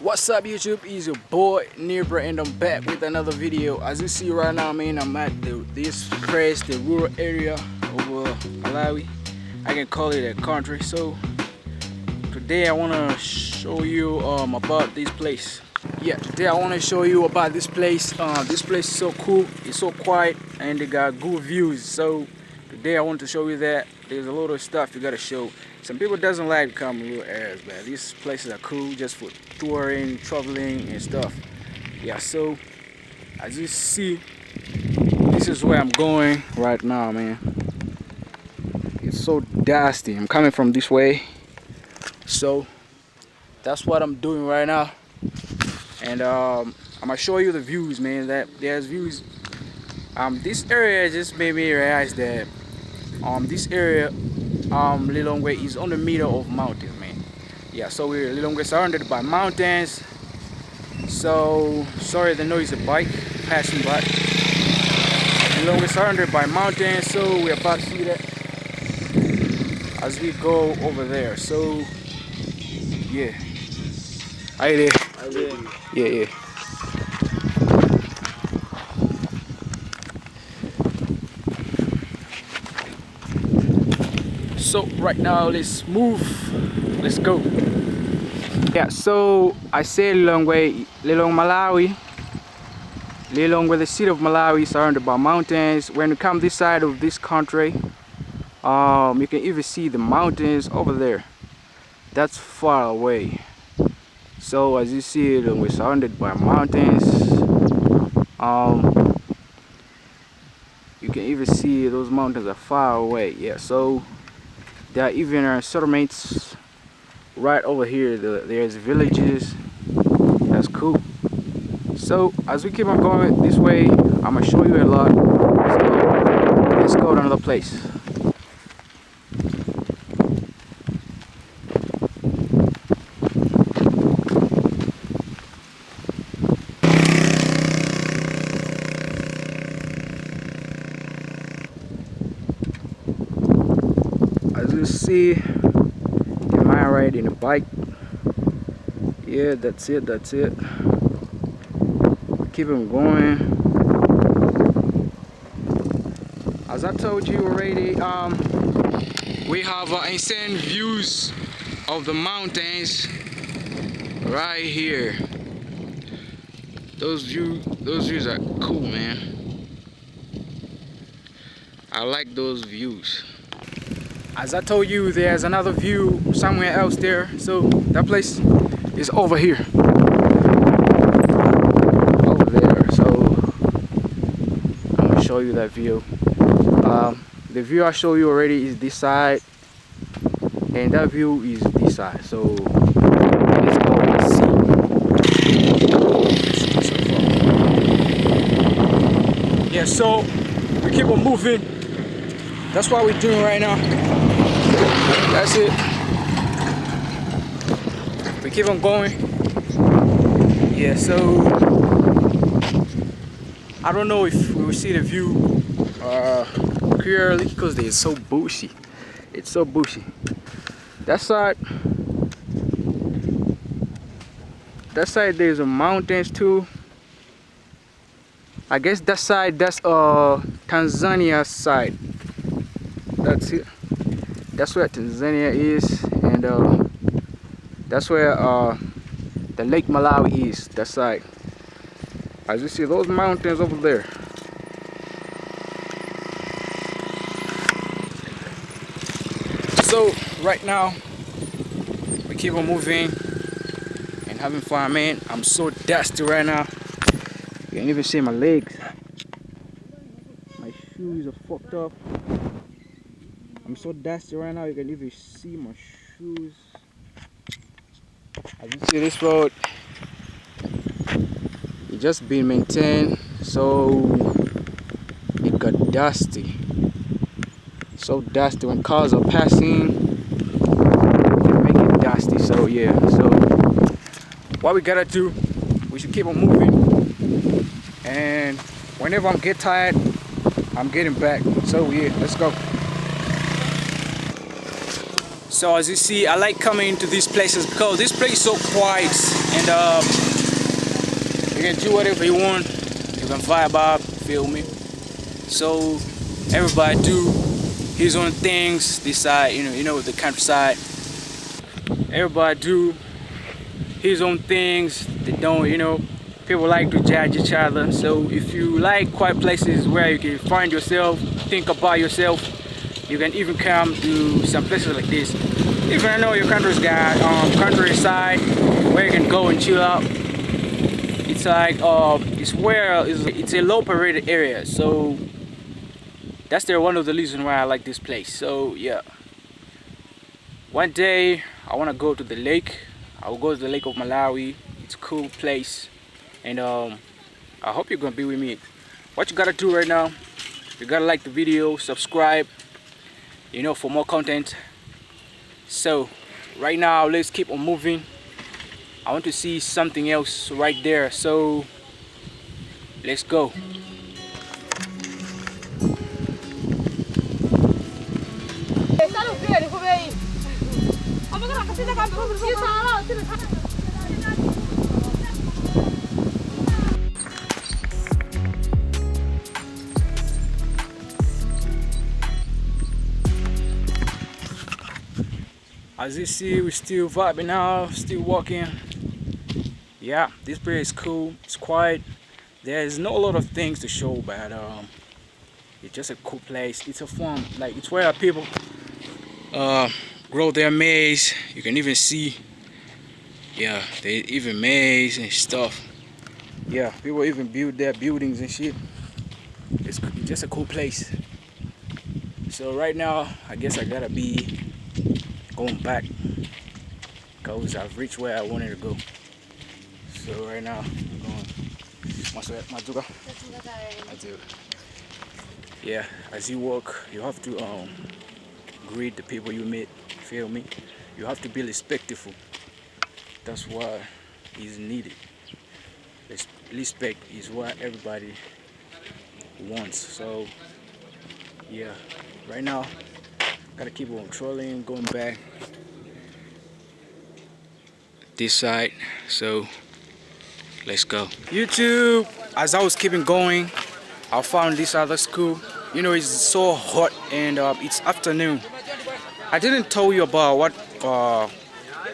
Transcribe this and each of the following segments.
What's up YouTube, it's your boy Neighbor and I'm back with another video. As you see right now, man, I'm at this place, the rural area over Malawi. I can call it a country. So today I want to show you about this place. Yeah, today I want to show you about this place. This place is so cool, it's so quiet, and they got good views. So today I want to show you that there's a lot of stuff you gotta show. Some people doesn't like coming rural areas, but these places are cool just for touring, traveling and stuff. Yeah, so as you see, this is where I'm going right now, man. It's so dusty. I'm coming from this way, so that's what I'm doing right now. And I'm gonna show you the views, man. That there's views. This area just made me realize that this area Lilongwe is on the middle of mountains, man. Yeah, so we're Lilongwe surrounded by mountains. So sorry, the noise of a bike passing by. Lilongwe surrounded by mountains, so we're about to see that as we go over there. So yeah, hi there. Hi there. Yeah. So right now, let's move. Let's go. Yeah, so I say Lilongwe, Malawi. Lilongwe, the city of Malawi, surrounded by mountains. When you come this side of this country, you can even see the mountains over there. That's far away. So as you see, we're surrounded by mountains. You can even see those mountains are far away. Yeah, so there are even settlements right over here. There's villages. That's cool. So as we keep on going this way, I'm gonna show you a lot. So let's go to another place. As you see, the man riding a bike. Yeah, that's it. Keep him going. As I told you already, we have insane views of the mountains right here. Those views are cool, man. I like those views. As I told you, there's another view somewhere else there. So that place is over here. Over there. So I'm gonna show you that view. The view I show you already is this side, and that view is this side. So let's go and see. Yeah, so we keep on moving. That's what we're doing right now. That's it. We keep on going. Yeah, so I don't know if we will see the view clearly because it's so bushy. It's so bushy. That side there's a mountains too. I guess that side, that's Tanzania side. That's it. That's where Tanzania is, and that's where the Lake Malawi is. That side. As you see, those mountains over there. So right now, we keep on moving and having fun, man. I'm so dusty right now. You can even see my legs. My shoes are fucked up. I'm so dusty right now, you can even see my shoes. As you see, this road, it's just been maintained, so it got dusty. So dusty when cars are passing, they make it dusty. So yeah, so what we gotta do, we should keep on moving. And whenever I get tired, I'm getting back. So yeah, let's go. So as you see, I like coming to these places because this place is so quiet. and you can do whatever you want. You can vibe out, feel me? So everybody do his own things this side, you know, the countryside. Everybody do his own things. They don't, you know, people like to judge each other. So if you like quiet places where you can find yourself, think about yourself, you can even come to some places like this. Even I know your country's got countryside where you can go and chill out. It's like it's a low populated area, so that's one of the reasons why I like this place. So yeah, one day I want to go to the lake. I will go to the lake of Malawi. It's a cool place, and I hope you're gonna be with me. What you gotta do right now, you gotta like the video, subscribe, you know, for more content. So right now, let's keep on moving. I want to see something else right there, so let's go. As you see, we're still vibing out, still walking. Yeah, this place is cool, it's quiet. There's not a lot of things to show, but it's just a cool place. It's a farm, like it's where people grow their maize. You can even see, yeah, they even maize and stuff. Yeah, people even build their buildings and shit. It's just a cool place. So right now, I guess I gotta be going back because I've reached where I wanted to go. So right now, I'm going. Majuga. Yeah, as you walk, you have to greet the people you meet. Feel me? You have to be respectful. That's what is needed. Respect is what everybody wants. So yeah, right now, gotta keep on trolling, going back this side. So let's go. YouTube, as I was keeping going, I found this other school. You know, it's so hot and it's afternoon. I didn't tell you about what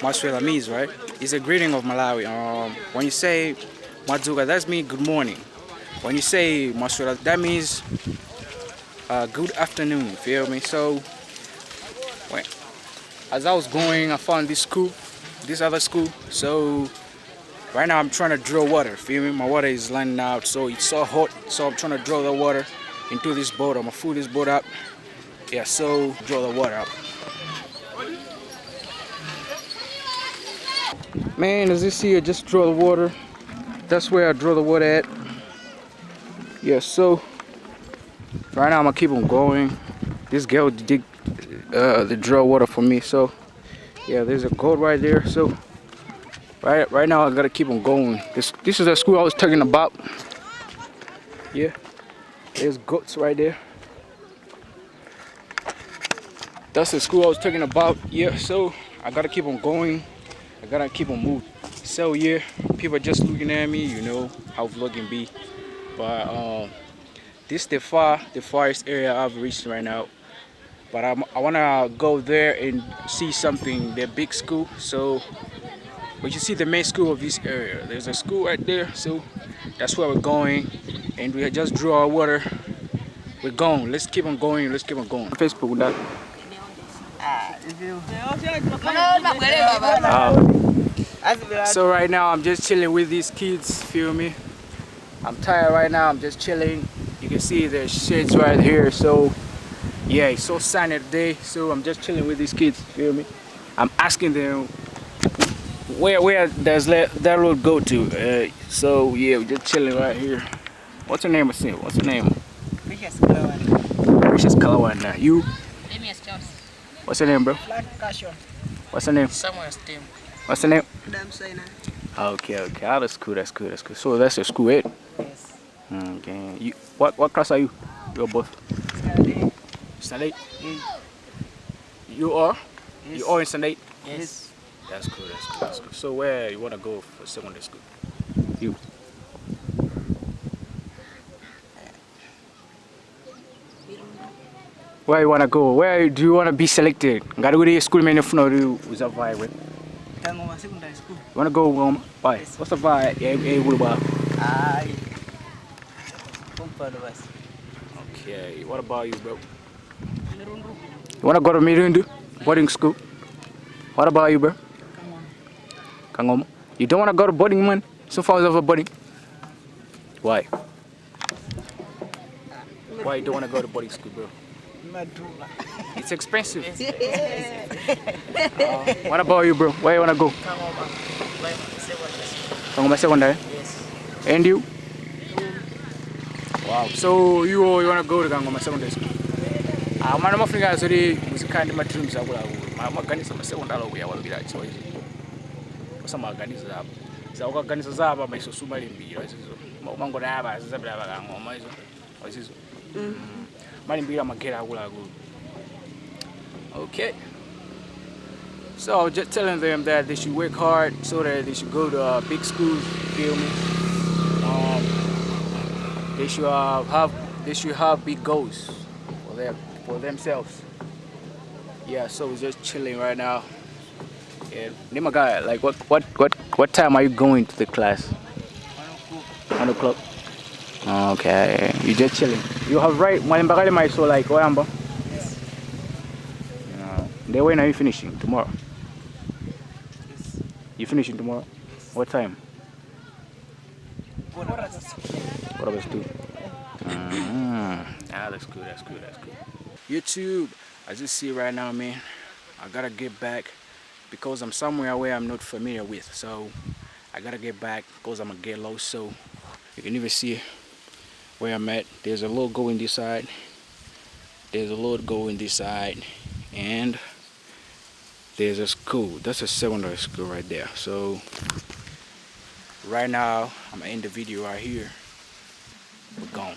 Maswela means, right? It's a greeting of Malawi. When you say Majuga, that means good morning. When you say Maswela, that means good afternoon, feel me? So as I was going, I found this school, this other school. So right now I'm trying to draw water, feel me? My water is running out, so it's so hot, so I'm trying to draw the water into this boat. I'm gonna fill this boat up. Yeah, so draw the water up. Man, as you see, I just draw the water. That's where I draw the water at. Yeah, so right now I'm gonna keep on going. This girl dig the draw water for me. So yeah, there's a goat right there. So right now I gotta keep on going. This is the school I was talking about. Yeah, there's goats right there. That's the school I was talking about. Yeah, so I gotta keep on going. I gotta keep on moving. So yeah, people are just looking at me, you know how vlogging be. But this is the farthest area I've reached right now. But I wanna go there and see something, the big school. So but you see the main school of this area. There's a school right there, so that's where we're going. And we just drew our water. We're going. Let's keep on going. Let's keep on going. Facebook with that. So right now I'm just chilling with these kids, feel me? I'm tired right now, I'm just chilling. You can see there's shades right here, so yeah, it's so sunny today, so I'm just chilling with these kids, feel me? I'm asking them where does that road go to? So yeah, we're just chilling right here. What's your name, Asim? What's your name? Precious Kalawana. Precious Kalawana. You? Demius Jones. What's your name, bro? What's your name? Samuel Steam. What's your name? Dam Saina. Okay. Oh, that's cool. So that's your school, right? Yes. Okay. You, what class are you? You're both? Standard 8. You are? Yes. You are in Standard 8? Yes. That's cool, that's cool, that's cool. So where you wanna go for secondary school? You. Where you wanna go? Where do you wanna be selected? Gotta go to school man if not you is a vibe with. Kangoma secondary school. You wanna go home? Why? Yes. What's the vibe? Ay. Kumpano basi. Okay, what about you, bro? Nirundu. You wanna go to Mirundu? Boarding school? What about you, bro? Kangoma. Kangoma? You don't wanna go to boarding, man? So far over boarding? Why? Why you don't wanna go to boarding school, bro? Madruga. It's expensive. What about you, bro? Where you wanna go? Kangoma. Secondary school. Kangoma secondary? Yes. And you? Wow. So you wanna go to Kangoma secondary school? Man, I'm African, so they kind of my dreams. I'm organizing my secondary school. I'm going to choice. Some organizers up. So I'm organizing zaba my susuma limbi. Mango na aba zaba la Kangoma izo. Izo. Malimbi la magera gula gula. Okay. So I was just telling them that they should work hard so that they should go to big schools. Feel me? They should have big goals for themselves. Yeah. So we're just chilling right now. Yeah. Name a guy. Like what time are you going to the class? 1 o'clock. Okay. You just chilling. You have right. Mwalimbakali my so like Oyamba. Yes. When are you finishing? Tomorrow. Yes. You finishing tomorrow? What time? What Quarter 2. That's good, that's good, that's good. YouTube, as you see right now, man, I gotta get back because I'm somewhere where I'm not familiar with. So I gotta get back because I'm gonna get lost. So you can even see where I'm at. There's a logo in this side. There's a logo in this side. And there's a school. That's a secondary school right there. So right now, I'm gonna end the video right here. We're gone.